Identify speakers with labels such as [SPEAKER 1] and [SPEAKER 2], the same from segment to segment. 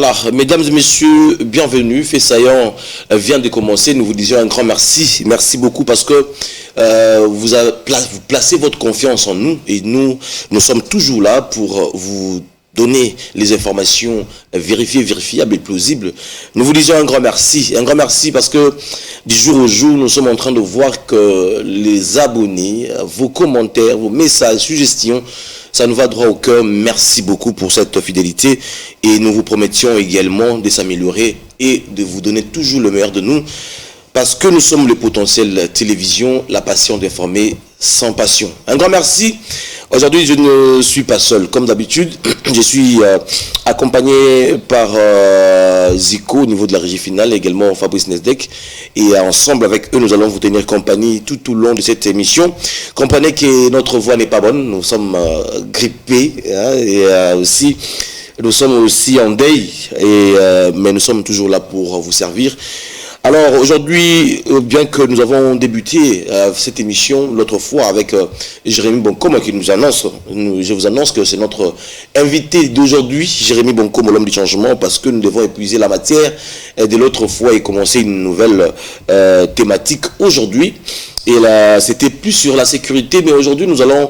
[SPEAKER 1] Voilà, mesdames et messieurs, bienvenue. Fait saillant vient de commencer. Nous vous disions un grand merci. Merci beaucoup parce que vous placez votre confiance en nous et nous sommes toujours là pour vous donner les informations vérifiées, vérifiables et plausibles. Nous vous disons un grand merci. Un grand merci parce que du jour au jour, nous sommes en train de voir que les abonnés, vos commentaires, vos messages, suggestions, ça nous va droit au cœur. Merci beaucoup pour cette fidélité et nous vous promettions également de s'améliorer et de vous donner toujours le meilleur de nous parce que nous sommes le potentiel télévision, la passion d'informer sans passion. Un grand merci. Aujourd'hui, je ne suis pas seul. Comme d'habitude, je suis accompagné par Zico au niveau de la régie finale, également Fabrice Nesdek. Et ensemble avec eux, nous allons vous tenir compagnie tout au long de cette émission. Comprenez que notre voix n'est pas bonne. Nous sommes grippés et aussi... Nous sommes aussi en deuil, mais nous sommes toujours là pour vous servir. Alors aujourd'hui, bien que nous avons débuté cette émission l'autre fois avec Jérémy Bonkoma qui nous annonce, je vous annonce que c'est notre invité d'aujourd'hui, Jérémy Bonkoma, l'homme du changement, parce que nous devons épuiser la matière de l'autre fois et commencer une nouvelle thématique aujourd'hui. Et là, c'était plus sur la sécurité, mais aujourd'hui nous allons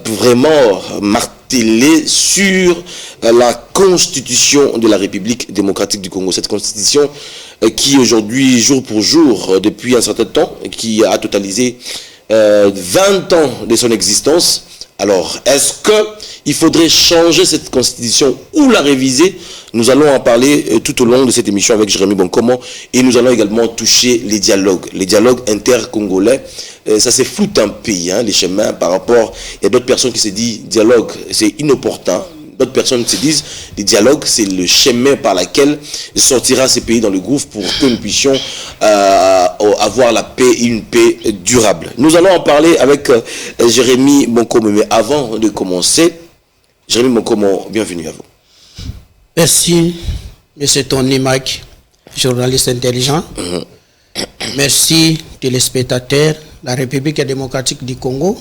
[SPEAKER 1] vraiment marteler sur la constitution de la République démocratique du Congo. Cette constitution qui aujourd'hui, jour pour jour, depuis un certain temps, qui a totalisé 20 ans de son existence. Alors, est-ce qu'il faudrait changer cette constitution ou la réviser? Nous allons en parler tout au long de cette émission avec Jérémy Bonkoma et nous allons également toucher les dialogues intercongolais. Ça s'effloute un peu, les chemins par rapport... Il y a d'autres personnes qui se disent dialogue, c'est inopportun. D'autres personnes se disent les dialogues, c'est le chemin par lequel sortira ces pays dans le gouffre pour que nous puissions avoir la paix et une paix durable. Nous allons en parler avec Jérémy Bonkoma. Mais avant de commencer, Jérémy Bonkoma, bienvenue à vous.
[SPEAKER 2] Merci, M. Tony Mac, journaliste intelligent. Merci, téléspectateurs, la République démocratique du Congo.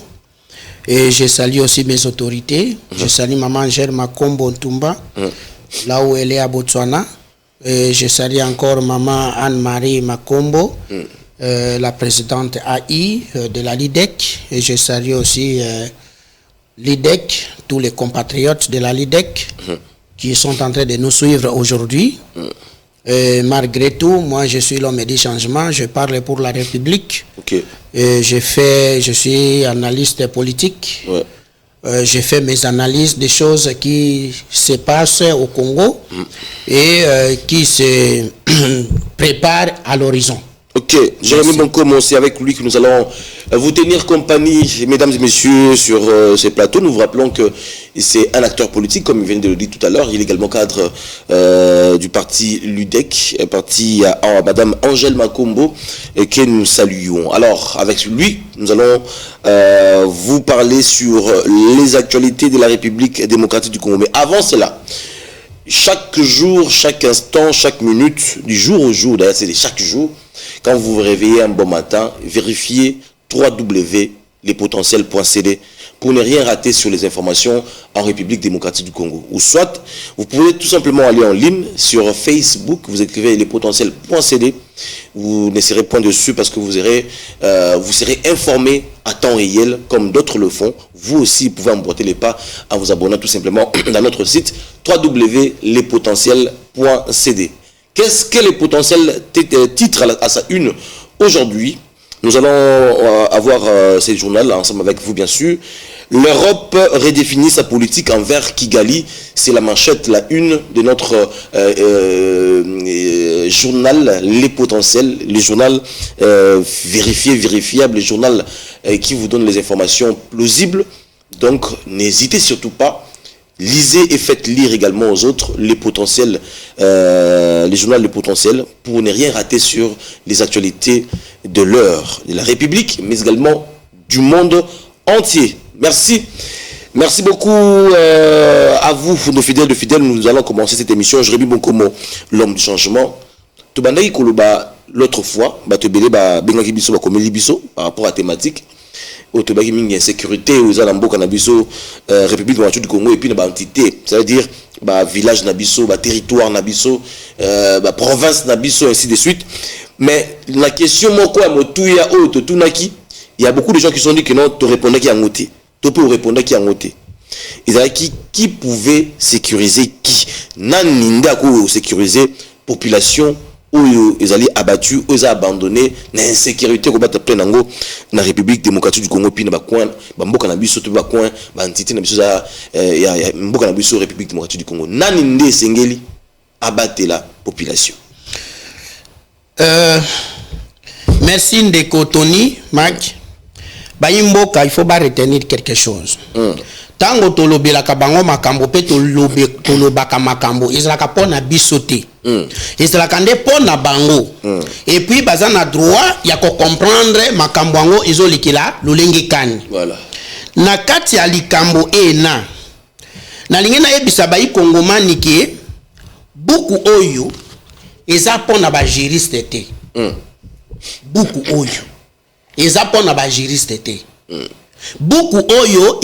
[SPEAKER 2] Et je salue aussi mes autorités. Je salue Maman Angèle Makombo Ntumba, là où elle est à Botswana. Et je salue encore Maman Anne-Marie Makombo, la présidente AI de la LIDEC. Et je salue aussi l'IDEC, tous les compatriotes de la LIDEC qui sont en train de nous suivre aujourd'hui. Malgré tout, moi je suis l'homme du changement, je parle pour la République.
[SPEAKER 1] Okay.
[SPEAKER 2] Je suis analyste politique. Ouais. J'ai fait mes analyses des choses qui se passent au Congo et qui se préparent à l'horizon.
[SPEAKER 1] Ok, Jérémy Bonkoma, c'est avec lui que nous allons vous tenir compagnie, mesdames et messieurs, sur ce plateau. Nous vous rappelons que c'est un acteur politique, comme il vient de le dire tout à l'heure. Il est également cadre du parti LUDEC, parti à Madame Angèle Makombo, que nous saluons. Alors, avec lui, nous allons vous parler sur les actualités de la République démocratique du Congo. Mais avant cela, chaque jour, chaque instant, chaque minute, du jour au jour, d'ailleurs c'est chaque jour, quand vous vous réveillez un bon matin, vérifiez www.lespotentiels.cd pour ne rien rater sur les informations en République démocratique du Congo. Ou soit, vous pouvez tout simplement aller en ligne sur Facebook, vous écrivez lespotentiels.cd, vous ne serez point dessus parce que vous serez informé à temps réel comme d'autres le font. Vous aussi pouvez emboîter les pas en vous abonnant tout simplement dans notre site www.lespotentiels.cd. Qu'est-ce que les potentiels titres à sa une aujourd'hui? Nous allons avoir ce journal ensemble avec vous, bien sûr. L'Europe redéfinit sa politique envers Kigali. C'est la manchette, la une de notre journal Les Potentiels, le journal vérifiable, le journal qui vous donne les informations plausibles. Donc, n'hésitez surtout pas. Lisez et faites lire également aux autres les potentiels, les journaux Les Potentiels pour ne rien rater sur les actualités de l'heure, de la République, mais également du monde entier. Merci. Merci beaucoup à vous, nos fidèles de fidèles. Nous allons commencer cette émission. Jérémy Bonkoma, l'homme du changement. L'autre fois, par rapport à la thématique. autobaki mingi insécurité aux alambo Nabiso République démocratique du Congo et puis na entité, ça veut dire ba village Nabiso, ba territoire Nabiso, ba province Nabiso ainsi de suite. Mais la question moko ya motuya o to tunaki, il y a beaucoup de gens qui sont dit que non, tu répondais qui a ngoté. Tu peux répondre qui a ngoté. Ils avaient qui pouvait sécuriser qui? Naninda ko sécuriser population où ils allaient abattus, où ils ont abandonné, l'insécurité qu'on battait plein dans la République démocratique du Congo, puis dans le coin, Mboka Nabiso, tout le coin, entité Nabiso, il y a Mboka Nabiso, République démocratique du Congo. Naninde Sengeli abattait la population.
[SPEAKER 2] Merci Ndeko Tony, Mac. Mboka, il faut pas retenir quelque chose. Tango tolobela kabango makambo pe tolobaka makambo ezalaka pona bisote ezalaka nde pona bango et puis baza na droit ya ko comprendre makambo yango ezolikila lolenge kani
[SPEAKER 1] voilà
[SPEAKER 2] na kati ya likambo ena na lingi na yebisa bayi kongomani ke buku oyo eza pona ba juriste te buku oyo eza pona ba juriste te buku oyo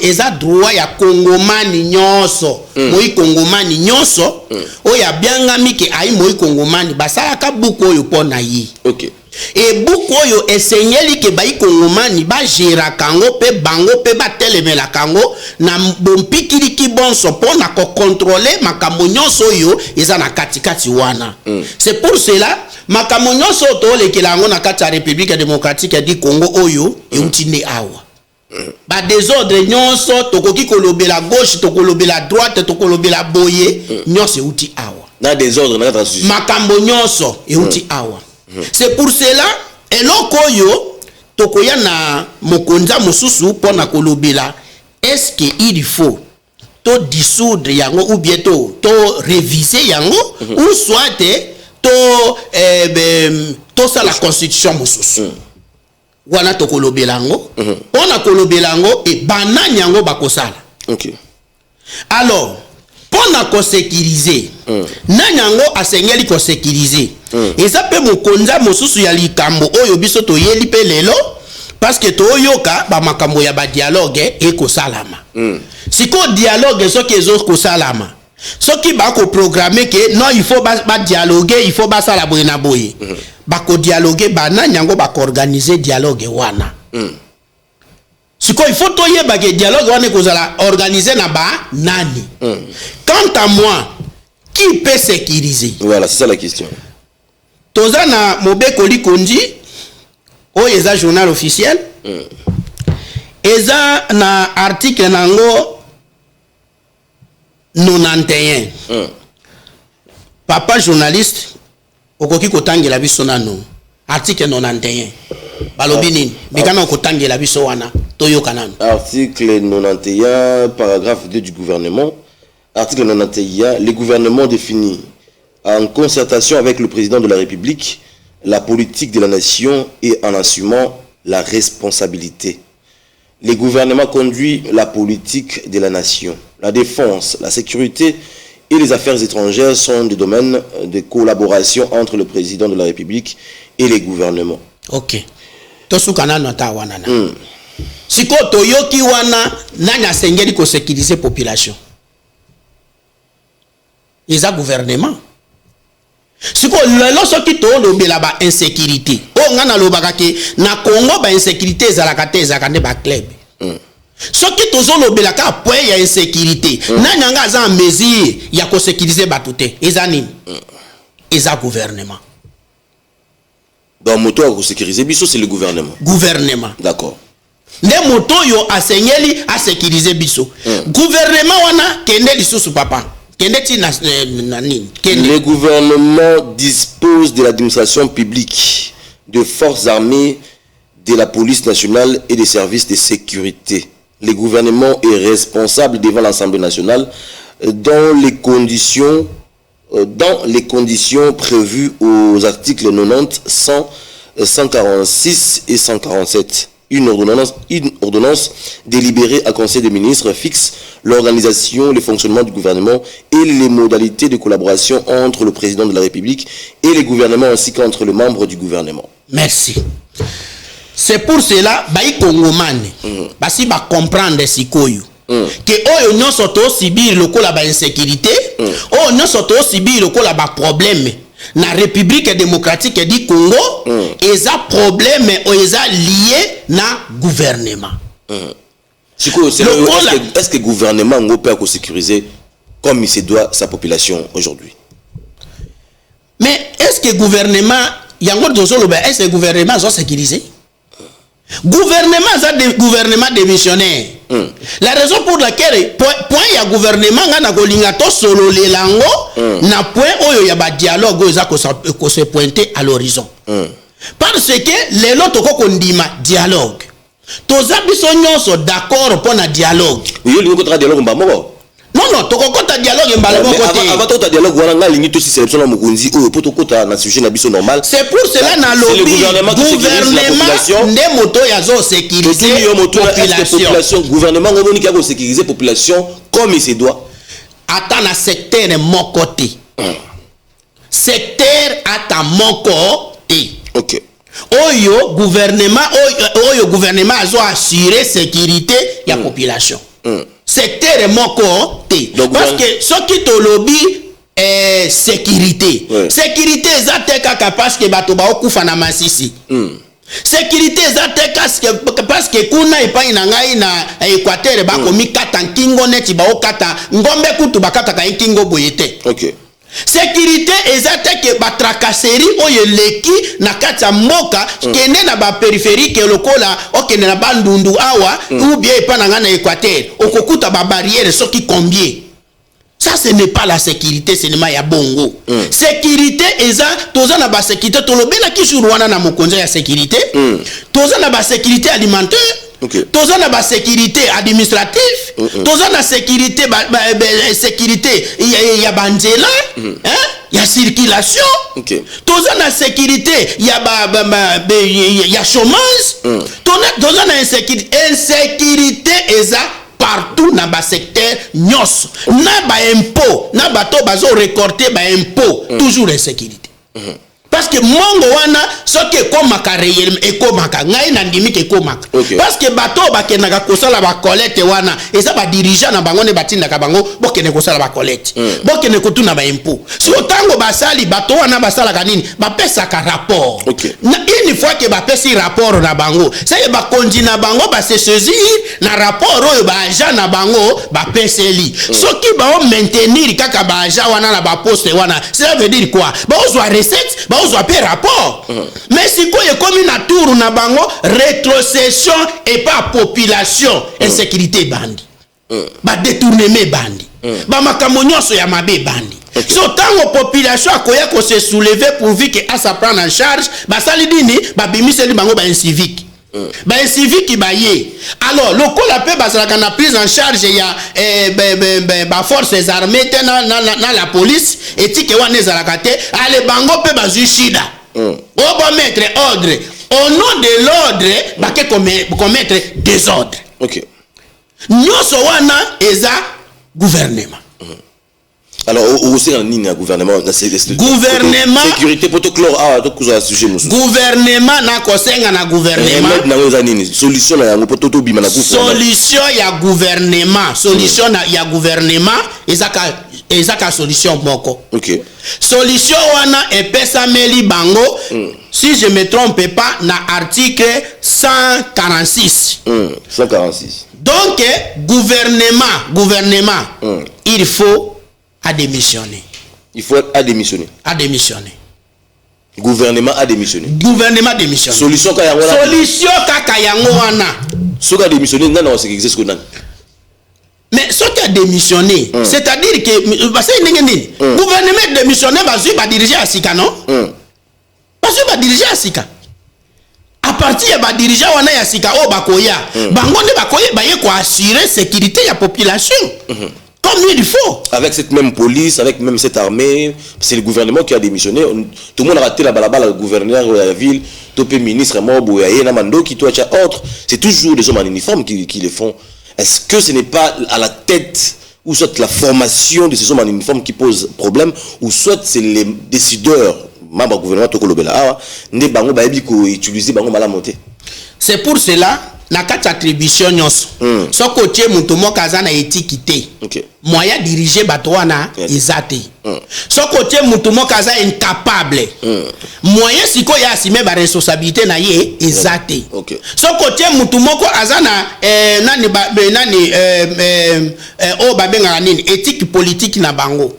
[SPEAKER 2] eza droit ya kongomani nyonso moi kongomani nyonso oya biangami ke ai moi kongomani basalaka buku oyo pona yi
[SPEAKER 1] OK
[SPEAKER 2] et buku oyo esengeli ke bai kongomani ba gera kango pe bango pe ba telemela kango na bompikiri ki bonso pona ko contrôler makambo nyonso oyo eza na katikati wana c'est pour cela makambo nyonso to lekela ngo na kati ya République démocratique du Congo oyo eutinde awa ba désordre nyonso tokoki kolobela gauche tokolobela droite tokolobela boye nyonso euti awa
[SPEAKER 1] na désordre na transition
[SPEAKER 2] makambo nyonso euti awa c'est pour cela eloko oyo tokoya na mokonza mosusu pona kolobela est-ce que il faut to dissoudre yango ou bien to réviser yango ou soit to ça la constitution mosusu wana to kolobelango pona kolobelango e banani yango bakosala
[SPEAKER 1] OK
[SPEAKER 2] alors pona ko sécuriser nanyango asengeli ko sécuriser eza pe mokonza mosusu ya likambo oyo biso to yeli pe lelo parce que to yoka ba makambo ya ba dialogue e ko salama siko dialogue soki ezo ko salama soki ba ko programmer que non il faut ba dialoguer il faut ba sala boye na boye ba ko dialoguer bana nyango ba ko organiser dialogue wana siko il faut toye ba ke dialogue wana ko sala organiser na ba nani quant à moi qui peut sécuriser
[SPEAKER 1] voilà c'est ça la question
[SPEAKER 2] tozana Mobeko Likonji o eza journal officiel eza na article nango 91 papa journaliste okoki kotangela biso nano article 91 balobi nini mikana okotangela biso wana toyoka nano
[SPEAKER 1] article 91 paragraphe 2 du gouvernement article 91 le gouvernement définit en concertation avec le président de la République la politique de la nation et en assumant la responsabilité. Le gouvernement conduit la politique de la nation. La défense, la sécurité et les affaires étrangères sont des domaines de collaboration entre le président de la République et les gouvernements.
[SPEAKER 2] OK. Tosukana nota wana na. Siko toyoki wana nanya sengeli ko sécuriser population. Ils a gouvernement. Siko lelo soki to lobela ba insécurité o ngana lobaka ke na Congo ba insécurité ezalaka te ezalaka nde ba club soki tozo lobela ka point ya insécurité nanya nga za mesure ya ko sécuriser batu te eza nini eza gouvernement
[SPEAKER 1] donc moto a ko sécuriser biso c'est le gouvernement d'accord
[SPEAKER 2] nde moto yo asengeli a sécuriser biso gouvernement wana kende lisusu papa.
[SPEAKER 1] Le gouvernement dispose de l'administration publique, de forces armées, de la police nationale et des services de sécurité. Le gouvernement est responsable devant l'Assemblée nationale dans les conditions prévues aux articles 90, 100, 146 et 147. Une ordonnance délibérée à Conseil des ministres fixe l'organisation, le fonctionnement du gouvernement et les modalités de collaboration entre le président de la République et les gouvernements ainsi qu'entre les membres du gouvernement.
[SPEAKER 2] Merci. C'est pour cela bayi kongomane basi ba comprendre sikoyo que oyo nyonso to subir lokola ba insécurité oyo nyonso to subir lokola ba problème na République démocratique du Congo eza problème oyo eza lié na gouvernement.
[SPEAKER 1] Est-ce que le gouvernement peut sécuriser comme il se doit sa population aujourd'hui?
[SPEAKER 2] Mais est-ce que le gouvernement est-ce que le gouvernement doit sécuriser? Gouvernement démissionnaire. La raison pour laquelle point il y a gouvernement na golingato solo lelango na point oyo ya ba dialogue oyo ko se pointer à l'horizon. Parce que les autres kondima dialogue. Toza biso nyonso d'accord pour na dialogue.
[SPEAKER 1] Yo lingo tra dialogue mbamoko.
[SPEAKER 2] Non, tokokota dialogue mbala moko te.
[SPEAKER 1] Avant to dialogue wana nga lingi to si sélection na mukunzi oyo poto kota na sujet na biso normal.
[SPEAKER 2] C'est pour cela na lobby gouvernement ne moto ya zo sécuriser population.
[SPEAKER 1] Gouvernement ngoni ki a sécuriser population comme il se doit.
[SPEAKER 2] Ata na secteur moko te. Secteur ata moko te.
[SPEAKER 1] OK.
[SPEAKER 2] Oyo gouvernement azo assurer sécurité ya population. Secteur moko te. Parce que ce qui te lobby sécurité. Sécurité ezate kaka parce que bato ba okufa na Masisi. Sécurité ezate parce que kuna epai na ngai na Équateur ba komi kata nkingo neti ba okata ngombe kutu bakata ka nkingo boyete.
[SPEAKER 1] OK.
[SPEAKER 2] Sécurité ezate ke ba tracasserie oyo leki na kata mboka kende na ba périphérique lokola okende na bandundu awa ou bien epa na ngana Équateur okokuta ba barrière soki combien. Ça ce n'est pas la sécurité, c'est le ya bongo. Sécurité eza toza na ba sécurité tolobela ki jour wana na mokonza ya sécurité. Toza na ba sécurité alimentaire. Toza na ba sécurité administratif. Toza na sécurité sécurité ya banzela, ya circulation. Toza na sécurité ya ya chômage. Toza na insécurité eza partout dans le secteur nyos na ba impôt na bato bazo récolter ba impôt toujours insécurité. Parce que mongo wana soki ekomaka réellement ekomaka ngai na ndimi ke ekomaka. Parce que bato bakendaka kosala ba collecte wana eza ba dirigeant na bango ne batindaka bango bokende kosala ba collecte. Bokende kotuna ba impôt. Si otango basali bato wana basala kanini ba pesaka rapport. Na une fois que ba pesi rapport na bango, c'est ba kondi na bango ba se saisir na rapport oyo ba agent na bango ba peseli. Soki ba o maintenir kaka ba agent wana na ba poste wana, ça veut dire quoi? Ba ozwa recette, ba ozwa pe rapport. Mais si quoi est comme une tour na bango rétrocession et pas population insécurité bandi. Ba détournement bandi. Ba makambo nyonso ya mabe bandi. So tango population akoya ko se soulever pourvu que à sa prendre en charge, ba sali dini ba bimiseli bango ba incivique. Ba incivique ba ye. Alors lokola pe ba sala kana prise en charge ya ba forces armées na la police etike wana ezalaka te ale bango pe ba zushida. Oba mettre ordre. Au nom de l'ordre ba ke commettre désordre.
[SPEAKER 1] OK.
[SPEAKER 2] Nyonso wana eza gouvernement.
[SPEAKER 1] Alors au sein de gouvernement
[SPEAKER 2] gouvernement
[SPEAKER 1] sécurité protocole to kuza sujet musu
[SPEAKER 2] gouvernement na kosenga na gouvernement
[SPEAKER 1] solution ya poto to bima na
[SPEAKER 2] solution ya gouvernement ya gouvernement ezaka solution moko.
[SPEAKER 1] OK.
[SPEAKER 2] Solution wana epesameli bango si je me trompe pas na article 146.
[SPEAKER 1] 146.
[SPEAKER 2] Donc gouvernement il faut à démissionner.
[SPEAKER 1] Il faut à démissionner.
[SPEAKER 2] À démissionner.
[SPEAKER 1] Gouvernement a démissionné.
[SPEAKER 2] Gouvernement démissionné.
[SPEAKER 1] Solution kaka
[SPEAKER 2] yango wana.
[SPEAKER 1] Soka démissionné nana on existe ko nana.
[SPEAKER 2] Mais ce qui a démissionné, c'est-à-dire que gouvernement démissionné va diriger à Sika non? Va diriger à Sika. À partir de dirigeant wana ya Sika o bakoya, bango ne bakoya ba ye ko assurer sécurité ya population. Comme il faut.
[SPEAKER 1] Avec cette même police, avec même cette armée, c'est le gouvernement qui a démissionné. Tout le monde a raté la balabala, le gouverneur de la ville, topé ministre, mort, Namando, qui doit être autre. C'est toujours des hommes en uniforme qui le font. Est-ce que ce n'est pas à la tête, ou soit la formation de ces hommes en uniforme qui pose problème, ou soit c'est les décideurs, membres du gouvernement, Tokolobela, ne bango ba ebi ko utiliser bango mala monter.
[SPEAKER 2] C'est pour cela na kati attribution nyonso soko tie mutu moko aza na éthique te moyen diriger bato wana eza te soko tie mutu moko aza incapable moyen siko ya assumer ba responsabilité na ye eza te soko tie mutu moko aza na o babenga nini éthique politique na bango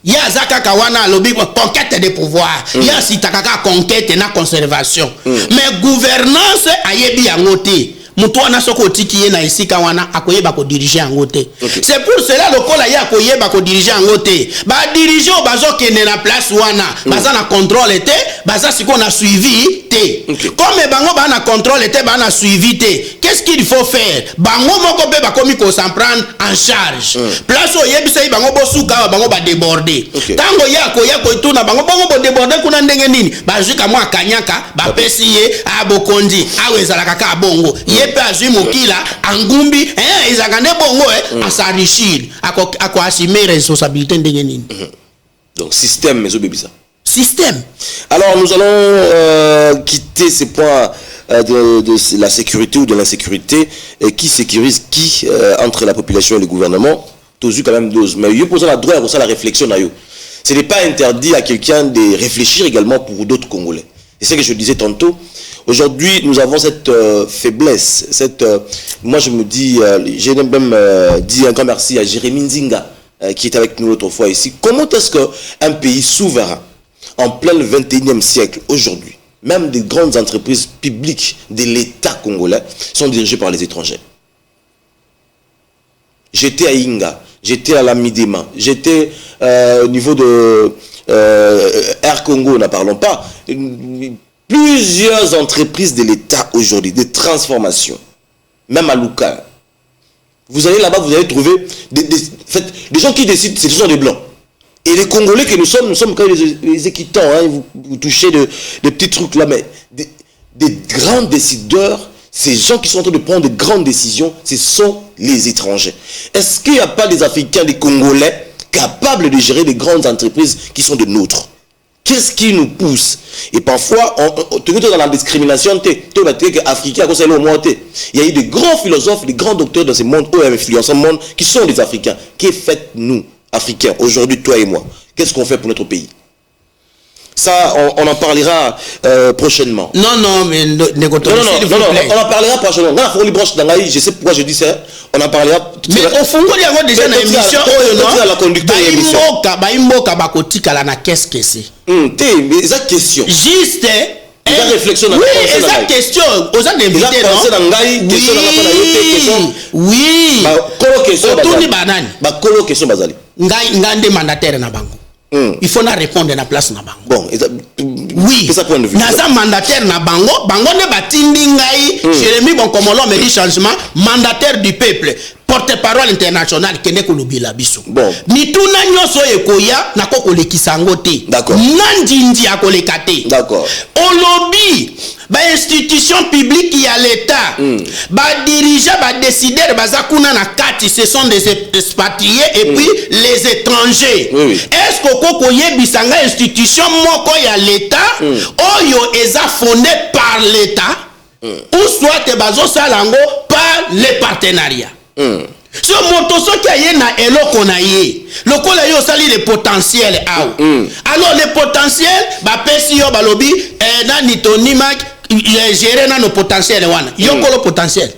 [SPEAKER 2] ya zakaka wana lobi conquête de pouvoir ya sitakaka conquête na conservation mais gouvernance ayebi yango te mutu wana soko tiki ye na esika wana akoyeba ko diriger yango te c'est pour cela lokola ya akoyeba ko diriger yango te ba diriger bazo kende na place wana baza na contrôle te baza siko na suivi te comme bango ba na contrôle te ba na suivi te qu'est-ce qu'il faut faire bango moko be ba komi ko s'en prendre en charge place oyebisa bango bosuka bango ba déborder tango ya ko tuna bango bango bo déborder kuna ndenge nini ba juka mwa kanyaka ba pesi ye abokondi awezala kaka bongo pe azui mokila angumbi ezakane bongo asarichir ako assumer responsabilité ndenge nini
[SPEAKER 1] donc système mais obébisa
[SPEAKER 2] système.
[SPEAKER 1] Alors nous allons quitter ces points de la sécurité ou de l'insécurité et qui sécurise qui entre la population et le gouvernement tous eu quand même dose mais il pose la droit pour ça la réflexion na yo ce n'est pas interdit à quelqu'un de réfléchir également pour d'autres Congolais et c'est ce que je disais tantôt. Aujourd'hui, nous avons cette faiblesse, moi je me dis, j'ai même dit un grand merci à Jérémy Nzinga qui était avec nous l'autre fois ici. Comment est-ce qu'un pays souverain, en plein 21e siècle, aujourd'hui, même des grandes entreprises publiques de l'État congolais sont dirigées par les étrangers? J'étais à Inga, j'étais à la Midema, j'étais au niveau de Air Congo, n'en parlons pas. Plusieurs entreprises de l'État aujourd'hui, des transformations, même à Luka. Vous allez là-bas, vous allez trouver des gens qui décident, ce sont des blancs. Et les Congolais que nous sommes quand les équitants, hein, vous touchez des petits trucs là, mais des grands décideurs, ces gens qui sont en train de prendre de grandes décisions, ce sont les étrangers. Est-ce qu'il n'y a pas des Africains, des Congolais, capables de gérer des grandes entreprises qui sont de nôtres? Qu'est-ce qui nous pousse? Et parfois, on est dans la discrimination. Il y a eu des grands philosophes, des grands docteurs dans ce monde, influencent le monde, qui sont des Africains. Que faites-nous, Africains, aujourd'hui, toi et moi? Qu'est-ce qu'on fait pour notre pays? Ça, on en parlera prochainement.
[SPEAKER 2] Non, mais
[SPEAKER 1] non, on en parlera prochainement. Je sais pourquoi je dis ça. On en parlera.
[SPEAKER 2] Mais au fond, il y a déjà une émission. Qu'est-ce que c'est?
[SPEAKER 1] Mais ça question.
[SPEAKER 2] Juste.
[SPEAKER 1] Réflexion.
[SPEAKER 2] Oui, esa question. Aux invités, non? Oui. Otuni banani.
[SPEAKER 1] Ba kolo question bazali.
[SPEAKER 2] Ngande mandataire na bango. Il faut na répondre na place na bango.
[SPEAKER 1] Bon,
[SPEAKER 2] oui. Naza mandataire na bango, bango ne batindi ngai, Jérémy Bonkomolo me dit changement, mandataire du peuple, porte-parole international kende ko lobila biso.
[SPEAKER 1] Bon.
[SPEAKER 2] Mituna nyoso ekoya na ko kolekisa ngo te.
[SPEAKER 1] D'accord.
[SPEAKER 2] Nandindi akoleka te.
[SPEAKER 1] D'accord.
[SPEAKER 2] Olobi ba institution publique ya l'état, ba dirigeants, ba décideurs bazakuna na kati, ce sont des expatriés et puis les étrangers.
[SPEAKER 1] Oui.
[SPEAKER 2] Est-ce que koko yebisanga institution moko ya l'état oyo eza fondé par l'état ou soit bazo salango par les partenariats? So moto soki aye na eloko na ye lokola yo sali le potentiel aw alors le potentiel ba pesi yo balobi nani tonimak gérer na no potentiel wana yokolo potentiel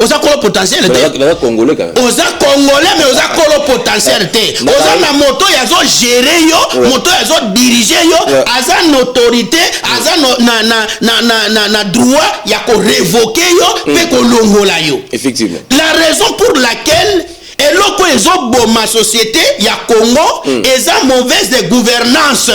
[SPEAKER 2] oza kolo potentiel te
[SPEAKER 1] oza congolais quand même
[SPEAKER 2] oza congolais mais oza kolo potentiel te oza na moto yazo gérer yo moto yazo diriger yo aza na autorité aza na droit ya ko révoquer yo pe ko longola yo.
[SPEAKER 1] Effectivement.
[SPEAKER 2] La raison pour laquelle eloko ezoboma société ya Congo eza mauvaise de gouvernance.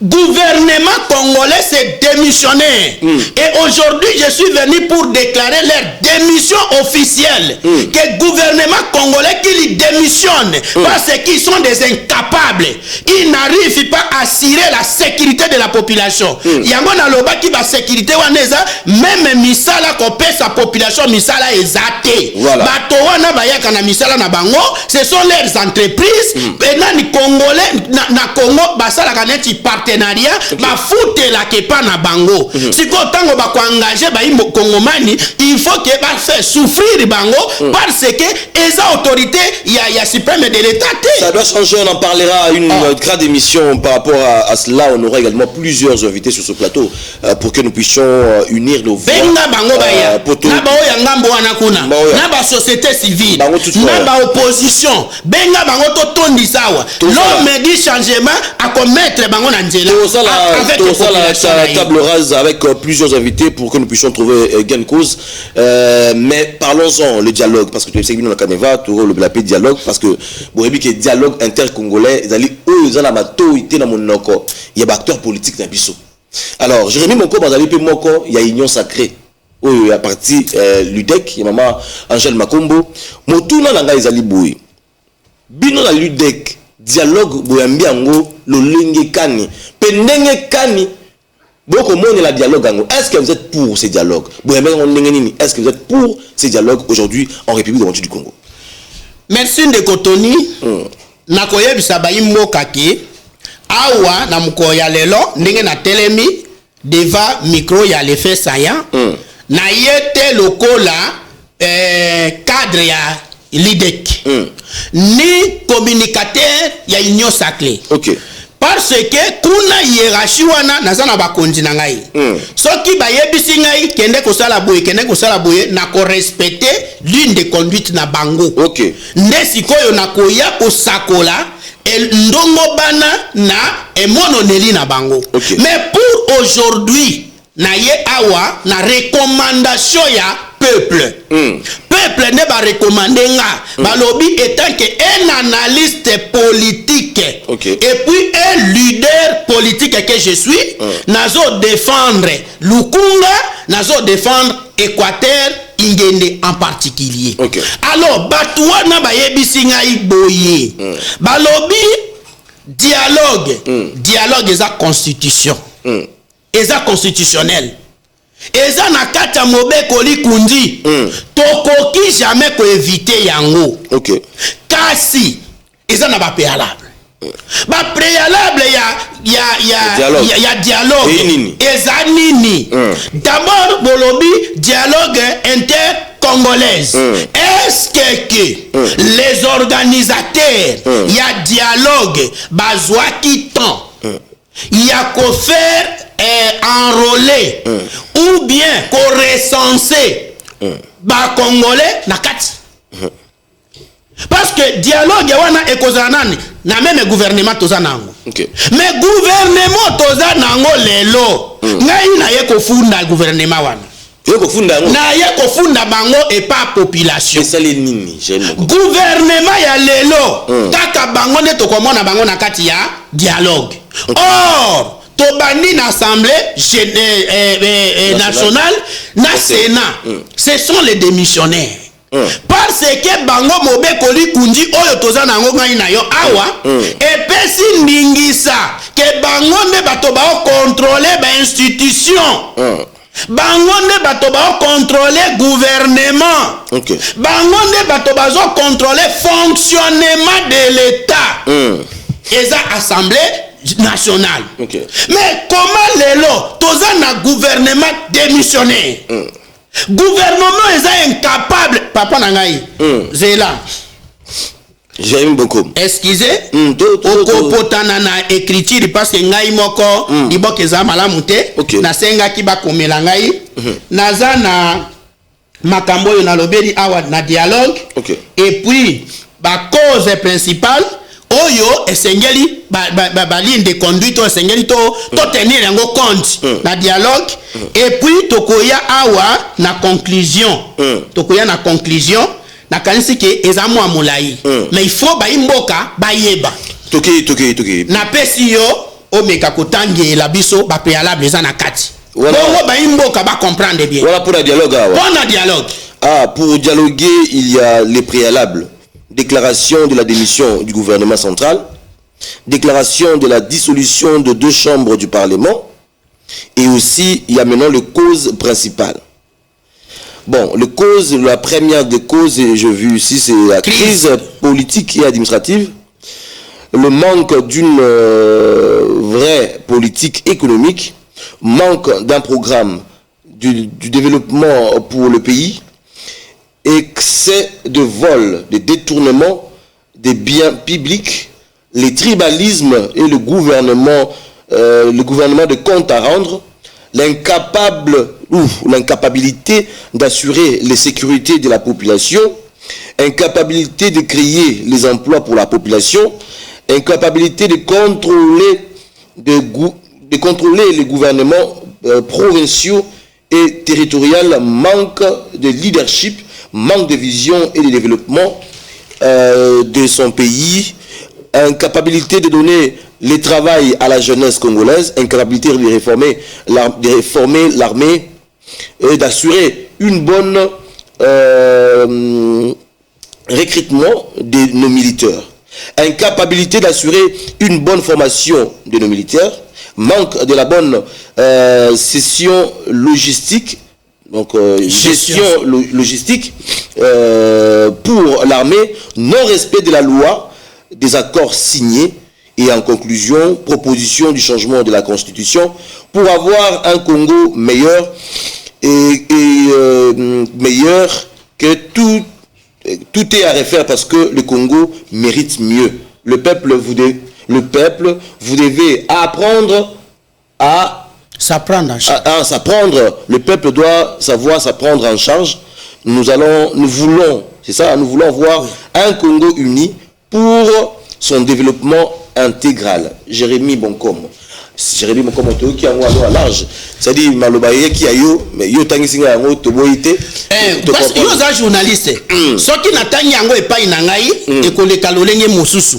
[SPEAKER 2] Gouvernement congolais c'est démissionnaire. Et aujourd'hui je suis venu pour déclarer leur démission officielle. Que gouvernement congolais qui démissionne parce qu'ils sont des incapables. Ils n'arrivent pas à assurer la sécurité de la population. Yango na loba ki ba sécurité waneza même misala ko pe sa population misala ezate.
[SPEAKER 1] Voilà.
[SPEAKER 2] Bato wana bayaka na misala baza na bango, ce sont leurs entreprises. Maintenant ni congolais na Congo basala kaneti partenariat ba foute la kepa na bango. Si ko tango ba ko engager ba imbo congomani, il faut que ba faire souffrir bango parce que les autorités il y a suprême de l'état.
[SPEAKER 1] Ça doit changer, on en parlera à une grande émission par rapport à cela. On aura également plusieurs invités sur ce plateau pour que nous puissions unir nos voix.
[SPEAKER 2] Benga bango baya. Na ba oya ngambo wana kuna. Na ba société civile. Na ba opposition. Benga bango to tondi sawa. L'homme dit changement à commettre bango na nzela.
[SPEAKER 1] Avec la table rase avec plusieurs invités pour que nous puissions trouver gain de cause. Mais parlons-en le dialogue parce que tu sais que nous na Caneva, tu le blapé dialogue parce que boyebi que dialogue intercongolais ils eux la mato ité na monoko. Il y a acteurs politiques na biso. Alors, Jérémy Moko bazali pe moko, il y a union sacrée. Oui, à partir l'UDEC, il y a maman Angèle Makombo. Motuna nanga ezali boui. Bino na l'UDEC, dialogue boyambi ango lolenge kani. Pendenge kani. Boko mone la dialogue ango. Est-ce que vous êtes pour ces dialogues? Boyambi ango ndenge nini? Est-ce que vous êtes pour ces dialogues aujourd'hui en République démocratique du Congo?
[SPEAKER 2] Merci de Kotoni. Nakoyebisa ba imboka ke awa na mukoya lelo ndenge na telemi devant micro ya l'effet saillant na yete lokola cadre ya l'IDEC ni communicateur ya union sacrée.
[SPEAKER 1] OK.
[SPEAKER 2] Parce que kuna hiérarchie wana nazana bakonzi na ngai soki bayebisi ngai kende kosala boye na ko respecter l'une des conduites na bango.
[SPEAKER 1] OK.
[SPEAKER 2] Nde sikoyo na koya kosakola ndongo bana na emononeli na bango.
[SPEAKER 1] Okay.
[SPEAKER 2] Mais pour aujourd'hui na ye awa na recommandation ya peuple. Peuple ne ba recommander nga balobi étant que un analyste politique
[SPEAKER 1] okay.
[SPEAKER 2] et puis un leader politique que je suis nazo défendre Lukunga, nazo défendre Équateur ingende en particulier.
[SPEAKER 1] Okay.
[SPEAKER 2] Alors batouana bayebisi ngai boye balobi dialogue dialogue eza constitution eza constitutionnel eza na kati ya mobeko likundi tokoki jamais ko éviter yango.
[SPEAKER 1] OK.
[SPEAKER 2] Kasi eza na ba préalable ba préalable ya dialogue eza nini d'abord bolobi dialogue intercongolaise. Est-ce que les organisateurs ya dialogue bazwaki temps ya ko faire enrôler ou bien ko recenser ba congolais na kati? Parce que dialogue wana ekozana nani na même gouvernement toza nango.
[SPEAKER 1] Okay.
[SPEAKER 2] Mais gouvernement toza nango lelo ngai na ye ko funda gouvernement wana na ye ko funda bango et pas population. Gouvernement ya lelo kaka bango ne to komona bango na kati ya dialogue. Or tobani na assemblée nationale na Sénat ce sont les démissionnaires. Parce que bango mobeko likundi oyo toza nango ngai na yo awa epesi ndingisa ke bango ne bato ba contrôler ba institution bango ne bato ba contrôler gouvernement.
[SPEAKER 1] Okay.
[SPEAKER 2] Bango ne bato ba contrôler fonctionnement de l'État. Eza assemblée nationale.
[SPEAKER 1] Okay.
[SPEAKER 2] Mais comment lelo toza na gouvernement démissionnaire? Gouvernement est incapable. Papa nangai. Zela.
[SPEAKER 1] J'aime beaucoup.
[SPEAKER 2] Excusez. Oko potana na écriture parce que ngai moko iboke za malamu te. Na senga ki ba komela ngai. Naza na makambo yo na lobeli awa na dialogue.
[SPEAKER 1] Okay.
[SPEAKER 2] Et puis ba cause principale oyo esengeli ba ligne de conduite esengeli to tenir yango compte na dialogue et puis tokoya awa na conclusion tokoya na conclusion na kanisi ke ezamu amulai mais il faut ba imboka ba yeba
[SPEAKER 1] toki
[SPEAKER 2] na pesi yo omeka kotangi la biso ba préalable za na kati
[SPEAKER 1] voilà.
[SPEAKER 2] Bongo ba imboka ba comprendre bien.
[SPEAKER 1] Voilà pour la dialogue awa.
[SPEAKER 2] Pour la dialogue.
[SPEAKER 1] Ah, pour dialoguer, il y a les préalables. Déclaration de la démission du gouvernement central, déclaration de la dissolution de 2 chambres du Parlement, et aussi il y a maintenant le cause principale. Bon, la première des causes, j'ai vu ici, c'est la crise politique et administrative, le manque d'une vraie politique économique, manque d'un programme du développement pour le pays, excès de vol, de détournement des biens publics, les tribalismes et le gouvernement de compte à rendre, l'incapabilité d'assurer les sécurités de la population, incapacité de créer les emplois pour la population, incapacité de contrôler les gouvernements provinciaux et territoriaux, manque de leadership, manque de vision et de développement de son pays, incapacité de donner le travail à la jeunesse congolaise, incapacité de réformer l'armée et d'assurer une bonne recrutement de nos militaires, incapacité d'assurer une bonne formation de nos militaires, manque de la bonne gestion logistique, donc gestion logistique pour l'armée, non-respect de la loi, des accords signés et en conclusion, proposition du changement de la Constitution pour avoir un Congo meilleur meilleur que tout est à refaire parce que le Congo mérite mieux. Le peuple, vous devez apprendre à
[SPEAKER 2] s'apprendre en charge.
[SPEAKER 1] Le peuple doit savoir s'apprendre en charge. Nous voulons voir un Congo uni pour son développement intégral. Jérémy Bonkom qui a un large, c'est-à-dire malobaye qui a mais yo tangi singa yango to boité
[SPEAKER 2] parce que yo za journaliste soki na tangi yango epai na ngai ekoleka lolenge mosusu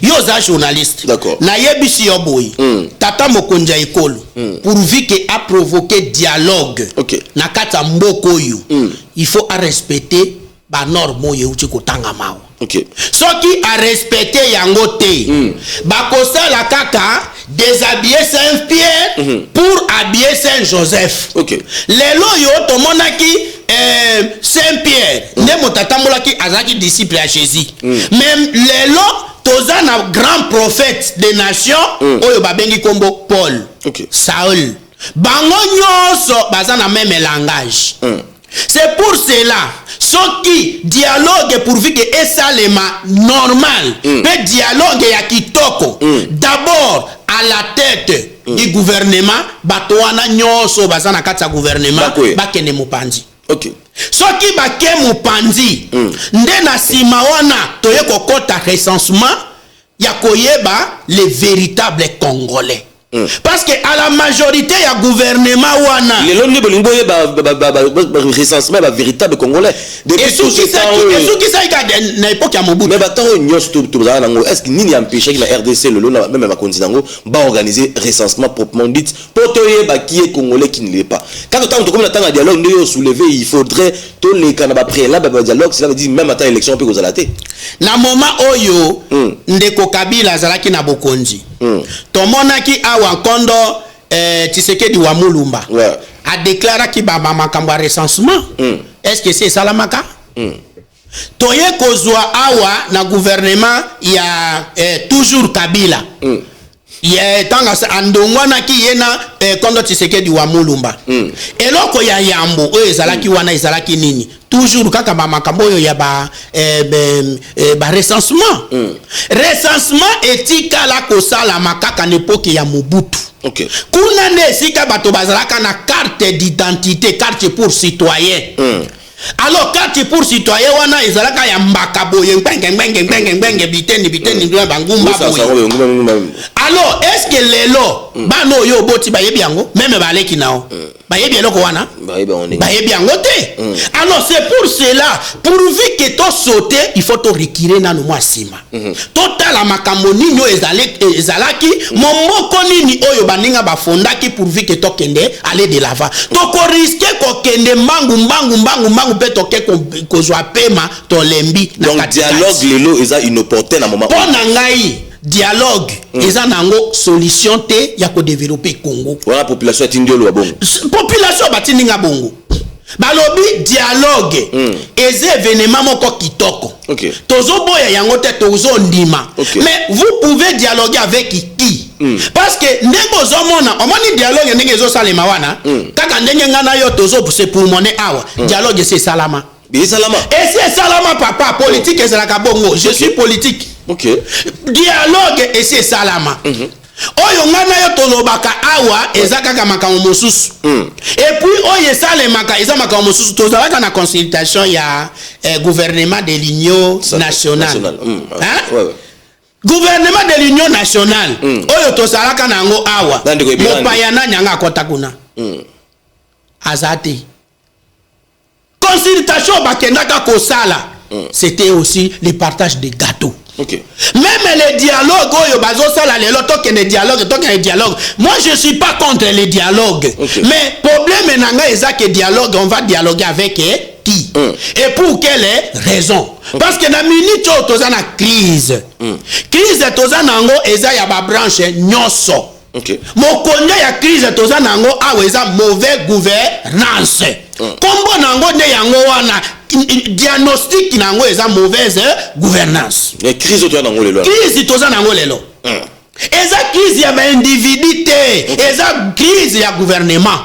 [SPEAKER 2] yo za journaliste na yebisi yo boyi tata mokonja ekolo pourvu que a provoqué dialogue na kata mboko yo il faut à respecter ba norme yo uti kotanga mawo soki a respecter yango te ba kosala kaka déshabiller Saint-Pierre pour habiller Saint-Joseph. Lelo yo tomonaki Saint-Pierre ne motatambolaki azaki disciple à Jésus. Même lelo toza na grand prophète des nations oyo babengi kombo Paul, Saül. Bango nyonso baza na même langage. C'est pour cela, ce qui dialogue pourvu que esalema normal, mais dialogue ya kitoko, d'abord à la tête du gouvernement, batoana nyonso bazana katsa gouvernement, bakene mupanzi. Ce qui bake mupanzi, nde na sima wana toye kokota recensement, ya koyeba les véritables Congolais. Parce que à la majorité il y a gouvernement wana
[SPEAKER 1] les longs bolingo recensement ba véritable congolais
[SPEAKER 2] depuis tout ce temps qui ça na époque ya Mobutu
[SPEAKER 1] mais batango nyos to bazana ngo est-ce que nini empêcher que la RDC le long même ma continent ba organiser recensement proprement dit pour toyeba qui est congolais qui ne l'est pas quand on comme la tanga dialogue nous soulever il faudrait to les canaba préalable ba dialogue cela veut dire même à élection peut aux alaté
[SPEAKER 2] na moment oyo ndeko Kabila zalaki na bokonzi tomonaki awa kondo Tshisekedi wa Mulumba a déclaré ki ba makambo recensement est-ce que c'est salamaka toye kozwa awa na gouvernement ya toujours Kabila ya tanga andongwana ki yena kondo Tshisekedi wa Mulumba eloko ya yambo oyo ezalaki wana ezalaki nini toujours kaka makambo oyo ya ba recensement recensement etika la kosala makaka n'époque ya Mobutu kuna ne sika bato bazalaka na carte d'identité carte pour citoyen alors carte pour citoyen wana ezalaka ya mbaka boye ngenge biteni bangumba boye alors est-ce que lelo bano yo boti bayebi yango même baleki nao bayebi eloko wana bayebi yango te alors c'est pour cela pourvu que to sauter il faut to reculer na no mwasima total makambo nini ezalaki momoko nini oyo baninga bafondaki pourvu que to kende aller de l'avant to ko risquer ko kende mbangu pe to ke ko zwa pema to lembi
[SPEAKER 1] na donc dialogue lelo eza inopportun na moment
[SPEAKER 2] pona ngai dialogue eza nango solution te ya ko développer Congo
[SPEAKER 1] voilà population atindelo bongo
[SPEAKER 2] population batininga bongo Balobi dialogue. Et c'est événement moko kitoko.
[SPEAKER 1] Ok.
[SPEAKER 2] Tozo boya yangote tozo ndima. Mais vous pouvez dialoguer avec qui? Parce que ndenge ozomona, omoni dialogue ndenge ezo salema wana. Kaka ndenge ngana yo tozo c'est pour monnaie awa. Dialogue c'est salama.
[SPEAKER 1] Bien salama.
[SPEAKER 2] Et c'est salama papa, politique et c'est la kabongo. Je suis politique.
[SPEAKER 1] OK.
[SPEAKER 2] Dialogue et c'est salama. Oyo ngana yo tolobaka awa ezaka kaka makambo mosusu. Et puis oyo esalemaka eza makambo mosusu tozalaka na consultation ya gouvernement de l'Union nationale. Hein? Ouais. Gouvernement de l'Union nationale. Oyo tozalaka nango awa. Mopayana nyanga akota kuna. Azate. Consultation bakendaka kosala. C'était aussi le partage des gâteaux.
[SPEAKER 1] Okay.
[SPEAKER 2] Même les dialogues, moi je ne suis pas contre les dialogues. Okay. Mais problème est que dialogue, on va dialoguer avec qui et pour quelle raison. Parce que dans la minute où tu as une crise, crise tu as une branche nyoso. Mon connaît la crise tu as une mauvaise gouvernance. Comme nango ne yango wana diagnostic nango eza mauvaise gouvernance.
[SPEAKER 1] Les crises to nango lelo.
[SPEAKER 2] Crise toza nango lelo. Eza crise ya individualité, eza crise ya gouvernement.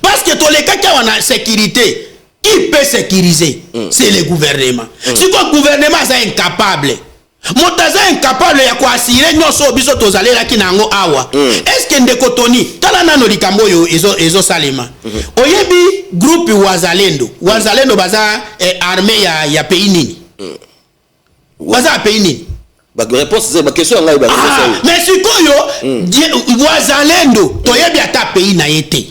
[SPEAKER 2] Parce que tous les cas qui ont la sécurité, qui peut sécuriser? C'est le gouvernement. Si le gouvernement est incapable, Motaza incapable ya ko assurer nyoso biso tozalela kinango awa. Est-ce que ndekotoni tala nano likambo yo ezo salema. Oyebi groupe Wazalendo baza armée ya pays nini? Baza pays nini?
[SPEAKER 1] Ba réponse c'est ba question ngai ba réponse.
[SPEAKER 2] Mais sikoyo Wazalendo toyebi ata pays na yete.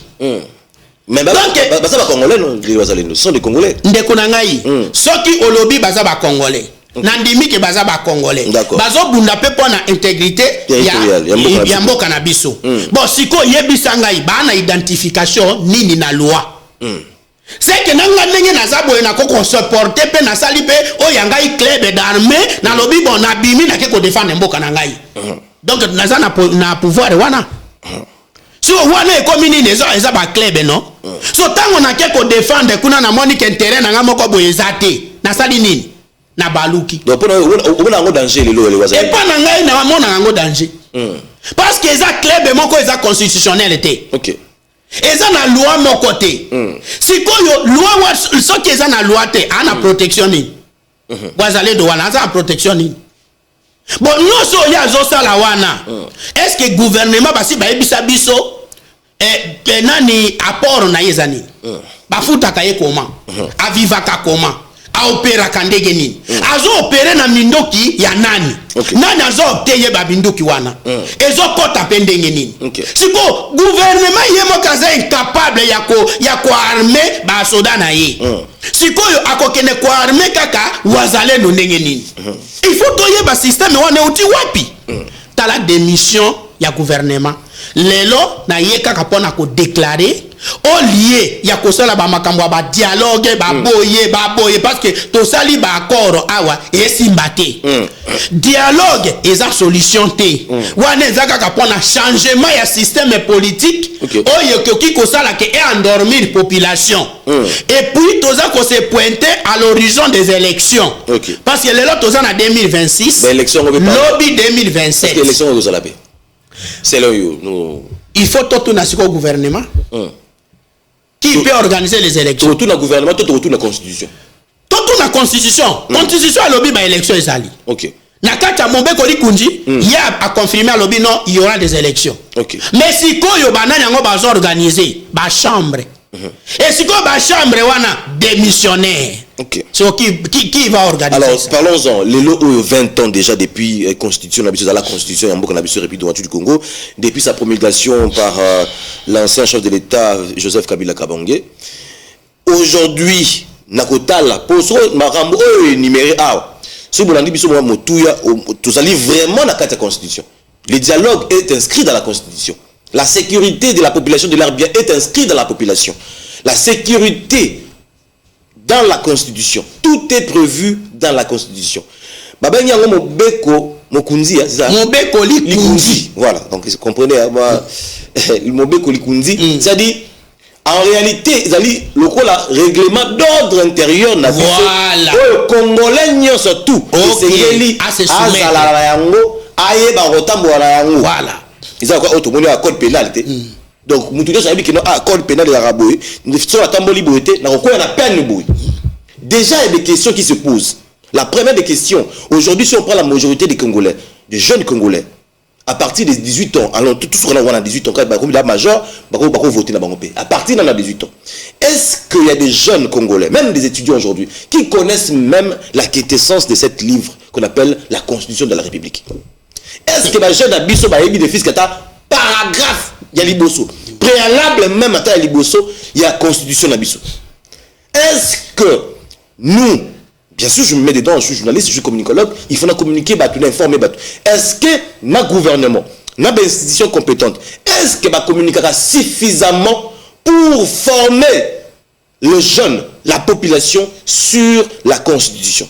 [SPEAKER 1] Mais baza ba congolais non les Wazalendo sont des congolais.
[SPEAKER 2] Ndeko na ngai soki olobi baza ba congolais. Nandimi ke baza ba congolais bazo bunda pe pona intégrité ya mboka na biso. Bon siko yebisa ngai ba na identification nini na loi. C'est que nanga ndenge na zabo na ko supporter pe na sali pe o yangai club d'armée na lobi bon na bimi na ke ko défendre mboka na ngai. Donc naza na pouvoir wana. Si on voit les communes eza ba club non. So tango na ke ko défendre kuna na monique intérêt na ngamoko boyezate na sali nini na baluki.
[SPEAKER 1] Donc on a un danger les Wazalendo.
[SPEAKER 2] Et pas na ngai na mona un danger. Parce que eza club moko eza constitutionnel était.
[SPEAKER 1] OK.
[SPEAKER 2] Eza na loi mon côté. Si koyo loi so ki eza na loi te ana protection ni. Wazalendo wana eza protection ni. Bon non so ya zo sala wana. Est-ce que gouvernement basi ba ebisa biso nani apport na yezani? Ba futa kaye comment? Avivaka comment? A opéra kandege nini? Azo opéré na mindoki ya nani? Nani azo obteye ba bindoki wana? Ezo kota pendenge nini? Siko gouvernement yemo kaza incapable ya ko armer ba soda na ye. Siko yo akokene ko armer kaka Wazalendo ndenge nini? Il faut toye ba système wana uti wapi? Tala démission ya gouvernement. Lelo na ye kaka pona ko déclarer au lieu ya kosala ba makambo ba dialogue ba boye parce que to sali ba accord awa esimbate. Dialogue eza solution te. Wana eza kaka pona changement ya système politique oyo ki kosala ke endormir population. Et puis toza ko se pointer à l'horizon des élections. Parce que lelo toza na 2026 lobby 2027.
[SPEAKER 1] Élection au Zalabé. C'est là où
[SPEAKER 2] il faut tout nasiko gouvernement. Qui peut organiser les élections?
[SPEAKER 1] Tout le gouvernement, tout la constitution.
[SPEAKER 2] Tout la constitution. Constitution à lobby ba élection ezali.
[SPEAKER 1] OK.
[SPEAKER 2] Nakata Mombeko Likunji, il a confirmé à lobby non, il y aura des élections.
[SPEAKER 1] OK.
[SPEAKER 2] Mais si koyo banana ngo bazo organiser ba chambre. Et si ko ba chambre wana démissionnaire.
[SPEAKER 1] OK.
[SPEAKER 2] So qui va organiser?
[SPEAKER 1] Alors
[SPEAKER 2] ça?
[SPEAKER 1] parlons-en. Les 20 ans déjà depuis constitution la constitution Yamboka Nabiso République droite du Congo, depuis sa promulgation par l'ancien chef de l'État Joseph Kabila Kabange. Aujourd'hui, nakotala poso makambo numéro A. Si vous l'avez biso motuya tous allez vraiment na carte constitution. Le dialogue est inscrit dans la constitution. La sécurité de la population de leurs biens est inscrite dans la population. La sécurité dans la constitution. Tout est prévu dans la constitution. Baba Nyango Mobeko Mokunzi, c'est ça?
[SPEAKER 2] Mobeko Likunzi.
[SPEAKER 1] Voilà, donc vous comprenez, Mobeko Likunzi, c'est-à-dire En réalité, ils allaient le règlement d'ordre intérieur na biso.
[SPEAKER 2] Voilà.
[SPEAKER 1] Le Congolais n'y surtout.
[SPEAKER 2] Okay. Voilà.
[SPEAKER 1] Ils ont quoi autre un code pénal. Donc mutujo sabi que non code pénal de Araboui, nous faisons attendre liberté, na ko na peine boui. Déjà il y a des questions qui se posent. La première des questions, aujourd'hui si on prend la majorité des Congolais, des jeunes Congolais à partir des 18 ans, alors tout ce qu'on a 18 ans, quand il a majeur, il va voter dans le pays. À partir de 18 ans, est-ce qu'il y a des jeunes Congolais, même des étudiants aujourd'hui, qui connaissent même la quintessence de cette livre qu'on appelle la Constitution de la République? Est-ce que les jeunes Abisso, des fils qui ont paragraphe, il y a Liboso, préalable même à Liboso, il y a la Constitution d'Abisso? Est-ce que nous, bien sûr, je me mets dedans, je suis journaliste, je suis communicologue, il faut communiquer, informer. Est-ce que notre gouvernement, notre institution compétente, est-ce que va communiquer suffisamment pour former les jeunes, la population sur la Constitution?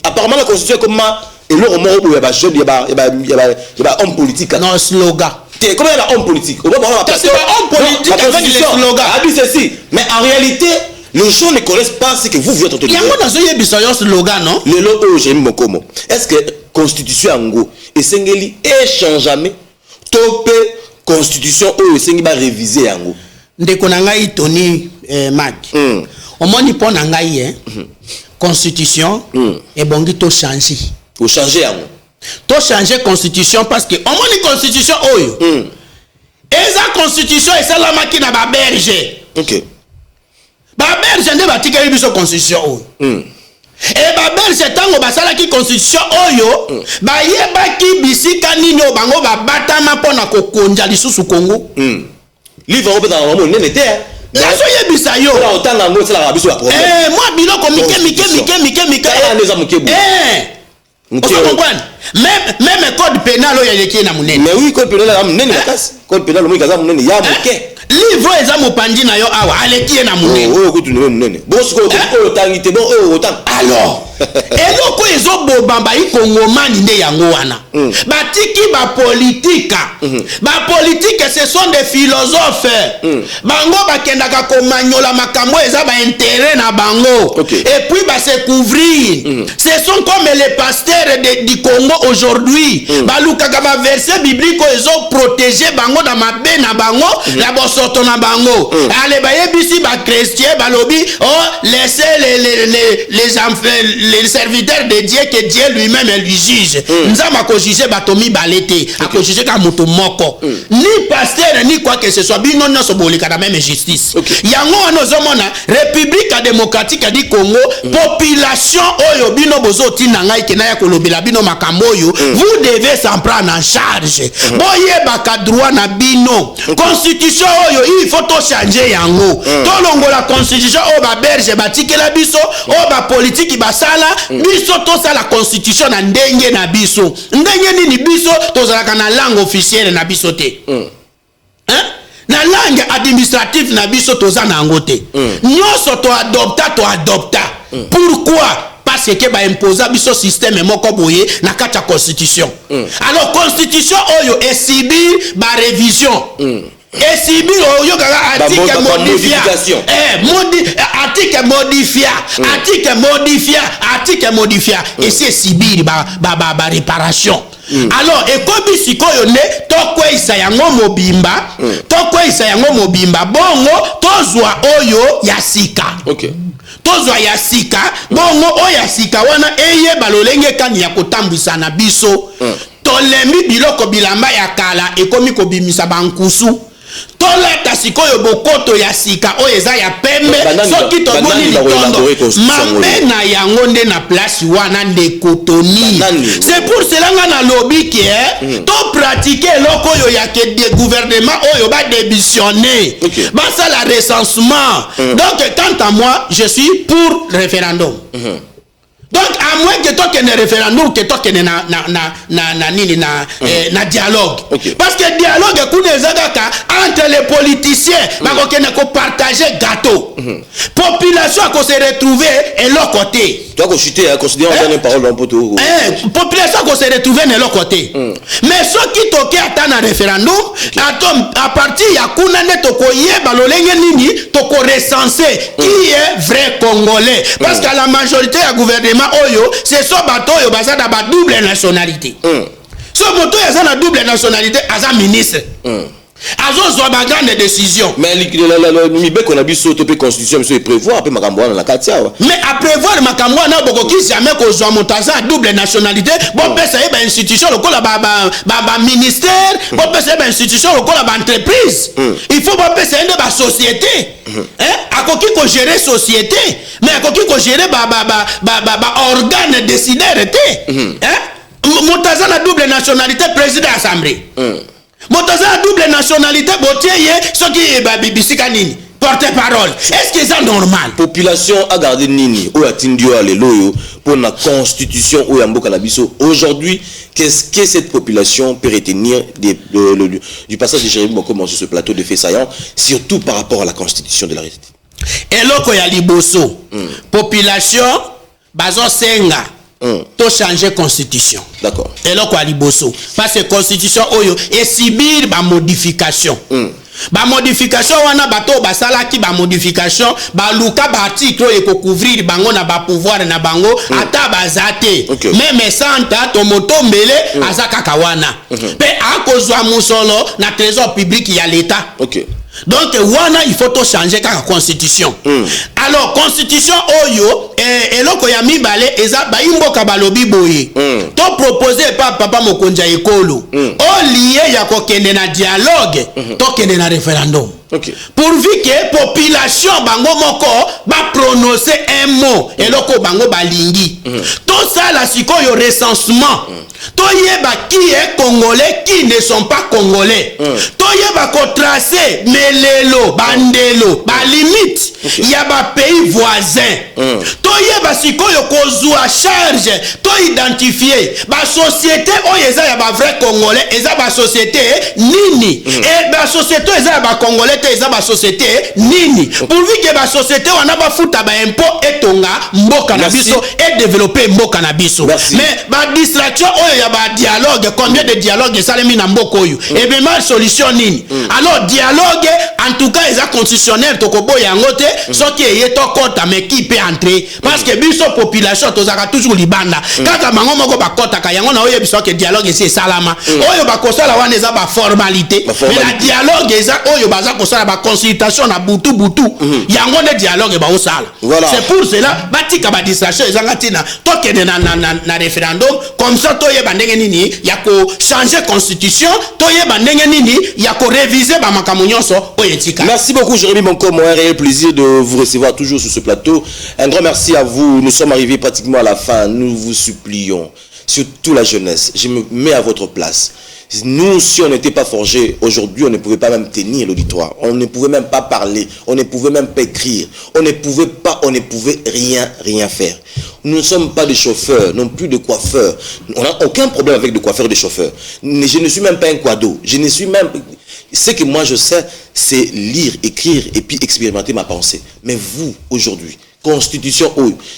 [SPEAKER 1] Apparemment, la Constitution, comment et là, il y a jeune, il y a homme politique.
[SPEAKER 2] Non, slogan.
[SPEAKER 1] Comment il y a homme politique?
[SPEAKER 2] C'est pas homme politique avec les slogans.
[SPEAKER 1] Mais en réalité, les gens ne connaissent pas ce que vous êtes en train de dire.
[SPEAKER 2] Il y a un slogan, non?
[SPEAKER 1] Le lot, j'aime mon comment. Est-ce que Constitution Ango et Sengeli échange jamais? Topé Constitution ou Sengi va réviser Ango?
[SPEAKER 2] Ndeko nangai Tony Mag. Au moins ni pon nangai Constitution et bongi to changer.
[SPEAKER 1] Ou changer Ango?
[SPEAKER 2] To changer Constitution parce que au moins ni Constitution oyo. Et sa Constitution et celle-là qui n'a pas berger.
[SPEAKER 1] OK.
[SPEAKER 2] Berger nde batika biso Constitution oyo. Et berger tango basala ki Constitution oyo bayebaki bisika nino bango babatama pona kokonja lisusu Congo.
[SPEAKER 1] Livre européen dans le monde n'était.
[SPEAKER 2] Naso yebisa yo.
[SPEAKER 1] Autant na ngo la biso la problème.
[SPEAKER 2] Moi biloko mike. On comprend. Même code pénal oyo yeki na munene.
[SPEAKER 1] Mais oui, code pénal na munene bakasi. Code pénal mo ikaza munene ya moke.
[SPEAKER 2] Livre eza mopandi na yo awa aleki na munene.
[SPEAKER 1] Oh ko tunwe munene. Bosko ko tangite bon autant.
[SPEAKER 2] Alors, eloko ezo bobamba ikongomani nde yango wana. Batiki ba politika. Ba politique ce sont des philosophes. Bango bakendaka komanyola makambo eza ba intérêt na bango. Et puis ba se couvrir. Ce sont comme les pasteurs du Congo aujourd'hui. Balukaka ba verset biblique ezo protéger bango dans mabe na bango, la bosoto na bango. Allez ba yebisi ba chrétien balobi laissez les enfants les serviteurs de Dieu que Dieu lui-même lui juge. Nzama ko juger batomi balete, a ko juger ka moto moko. Ni pasteur ni quoi que ce soit bino na so bolika na même justice. Yango wana zomona République démocratique du Congo, population oyo bino bozoti na ngai ke na ya kolobela bino makambo oyo, vous devez s'en prendre en charge. Boye baka droit na bino. Constitution oyo il faut to changer yango. To longo la constitution o ba berge batikela biso, o ba politique basala biso to sa la constitution na ndenge na biso. Ndenge nini biso to zalaka na langue officielle na biso te. Na langue administrative na biso to za na ngote. Nyoso to adopta. Pourquoi? Parce que ba imposer biso système moko boye na kata constitution. Alors constitution oyo esibi ba révision. Et si biro yo kaka article modification article modifié et c'est sibiri ba réparation. Alors et kobi sikoyo ne tokwesa yango mobimba bongo tozwa oyo yasika. Tozwa yasika bongo oyo yasika wana eye balolenge kani ya kotambwisa na biso tolembi biloko bilamba ya kala ekomi kobimisa bankusu. Tolata sikoyo bokoto ya sika o eza ya pembe soki toboni litondo mambe na yango nde na place wana ndekotoni. C'est pour cela nga na lobby que to pratiquer loko yo ya ke de gouvernement oyo ba démissionner ba ça la recensement. Donc quant à moi je suis pour référendum. Donc à moins que toi qu'il y ait un référendum, que toi qu'il y ait na dialogue. Parce que dialogue entre les politiciens, qu'on partager gâteau. Population qu'on se retrouver et l'autre côté.
[SPEAKER 1] Tu as chuté à considérer une parole dans poto.
[SPEAKER 2] Population qu'on se retrouver de l'autre côté. Mais ceux qui toquent à un référendum, à partir ya kuna ne tokoye balolenge nini to pour recenser qui est vrai Congolais. Parce que la majorité du gouvernement, c'est ce bateau qui a une double nationalité. Ce bateau qui a une double nationalité, c'est un ministre. Azo soit ma grande décision.
[SPEAKER 1] Mais l'Ibek on a vu sur la constitution, monsieur prévoir après Makamboa dans la Katia.
[SPEAKER 2] Mais à prévoir Makamboa n'a beaucoup qui jamais qu'on soit montaza double nationalité. Bon ben ça y est institution le col ba ministère, bon ben c'est institution le col ba entreprise. Il faut pas penser une ba société. Hein? À quoi qui gérer société, mais à quoi qui gérer ba organe décideur était. Hein? Montaza la double nationalité président assemblée. Motaza double nationalité, ce qui est BBC Kanini, porte-parole. Est-ce que c'est normal?
[SPEAKER 1] Population a gardé Nini, ou a Tindio Aleloyo, pour la constitution ou Yambo Kalabiso. Aujourd'hui, qu'est-ce que cette population peut retenir du passage de Jérémy Bokomo sur ce plateau de faits saillants, surtout par rapport à la constitution de la République?
[SPEAKER 2] Et là, il y a Liboso, population, Bazo Senga. To changer constitution.
[SPEAKER 1] D'accord.
[SPEAKER 2] Et là quoi liboso parce que constitution oyo et subir ba modification. Ba modification wana bato basala ki ba modification ba luka ba article e ko couvrir bango na ba pouvoir na bango ata bazate. Même santa to moto mbele azaka kawana. Pe akozwa musolo na trésor public ya l'état.
[SPEAKER 1] OK.
[SPEAKER 2] Donc wana il faut to changer la constitution. Alors constitution oyo et loko ya mibale eza ba imboka balobi boye. To proposer par papa Mokonja Ekolo. O lié ya ko kende na dialogue, to kende na référendum.
[SPEAKER 1] Okay.
[SPEAKER 2] Pourvu que population bango moko ba prononcer un mot et loko bango balingi. Tout ça la sikoyo recensement. Toyeba qui est congolais, qui ne sont pas congolais. Toyeba ko tracer melelo, bandelo, ba limite. Il y a ba pays voisins. Toyeba sikoyo ko zoua charge, to identifier ba société oyeza ya ba vrai congolais, eza ba société nini. Et ba société eza ba congolais eza ba société nini. Pourvu que ba société wana ba futa ba impôt etonga mboka na biso et développer mboka na biso. Mais ba distraction il y a un dialogue, combien de dialogues ça les mis dans beaucoup et bien mal solution nini. Alors dialogue en tout cas ils ont constitutionnel to kobo yangote ce qui est to kota mais qui peut entrer parce que biso population to zaka toujours libanda kaka mango moko ba kota ka yango na oyo biso que dialogue c'est salama oyo ba kosala wana eza ba formalité mais la dialogue eza oyo baza kosala ba consultation na butu yango de dialogue ba osala. C'est pour cela batika ba distraction ezanga tina to kende na référendum comme ça to yeba ndenge nini ya ko changer constitution to yeba ndenge nini ya ko réviser ba makambo nyonso oyetika.
[SPEAKER 1] Merci beaucoup Jérémy Bonkomo, un réel plaisir de vous recevoir toujours sur ce plateau. Un grand merci à vous. Nous sommes arrivés pratiquement à la fin. Nous vous supplions, surtout la jeunesse, je me mets à votre place. Nous, si on n'était pas forgés, aujourd'hui, on ne pouvait pas même tenir l'auditoire. On ne pouvait même pas parler. On ne pouvait même pas écrire. On ne pouvait rien faire. Nous ne sommes pas des chauffeurs, non plus de coiffeurs. On n'a aucun problème avec des coiffeurs et des chauffeurs. Je ne suis même pas un quado. Je ne suis même... Ce que moi je sais, c'est lire, écrire et puis expérimenter ma pensée. Mais vous, aujourd'hui, constitution,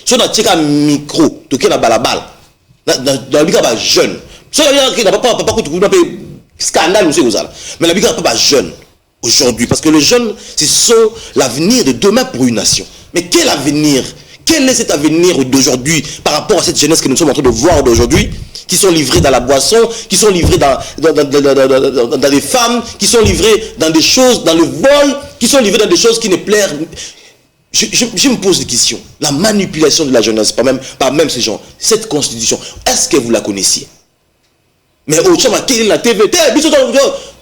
[SPEAKER 1] si on a tiré un micro, toqué la balabal, dans le jeune, scandale, mais la biga pas jeune aujourd'hui, parce que les jeunes, ce sont l'avenir de demain pour une nation. Mais quel avenir? Quel est cet avenir d'aujourd'hui par rapport à cette jeunesse que nous sommes en train de voir d'aujourd'hui, qui sont livrés dans la boisson, qui sont livrés dans des femmes, qui sont livrés dans des choses, dans le vol, qui sont livrés dans des choses qui ne plaisent. Je me pose des questions. La manipulation de la jeunesse, par même ces gens, cette constitution, est-ce que vous la connaissiez? Mais au Tchama, quelle est la TVT?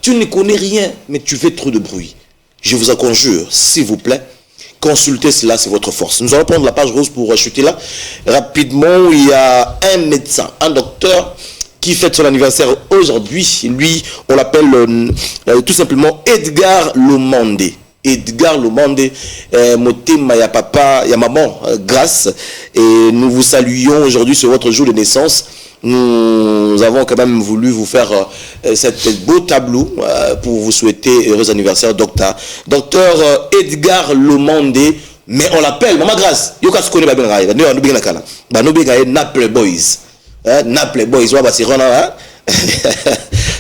[SPEAKER 1] Tu ne connais rien, mais tu fais trop de bruit. Je vous en conjure, s'il vous plaît, consultez cela, c'est votre force. Nous allons prendre la page rose pour chuter là. Rapidement, il y a un médecin, un docteur qui fête son anniversaire aujourd'hui. Lui, on l'appelle tout simplement Edgar Lomande. Edgar Lomande, Motema ya papa, ya maman, grâce. Et nous vous saluons aujourd'hui sur votre jour de naissance. Nous avons quand même voulu vous faire cette beau tableau pour vous souhaiter heureux anniversaire, docteur Edgar Lomande, mais on l'appelle Maman Grâce. Yoka se connaît bien Naples Boys. Naples Boys,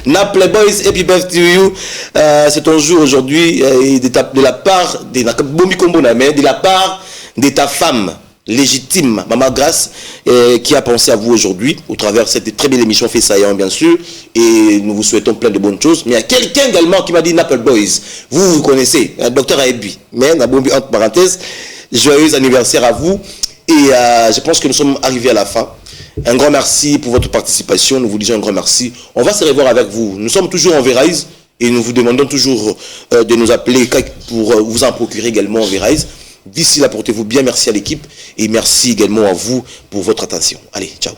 [SPEAKER 1] Naples Boys, happy birthday to you. C'est ton jour aujourd'hui de la part de la part de ta femme légitime, Maman Grace, qui a pensé à vous aujourd'hui au travers de cette très belle émission Fait Saillant, bien sûr, et nous vous souhaitons plein de bonnes choses. Mais il y a quelqu'un également qui m'a dit Naples Boys, vous connaissez, un docteur Aebi, mais entre parenthèses, joyeux anniversaire à vous, et je pense que nous sommes arrivés à la fin. Un grand merci pour votre participation, nous vous disons un grand merci. On va se revoir avec vous, nous sommes toujours en Verise, et nous vous demandons toujours de nous appeler pour vous en procurer également en Verise. D'ici là, portez-vous bien, merci à l'équipe et merci également à vous pour votre attention. Allez, ciao.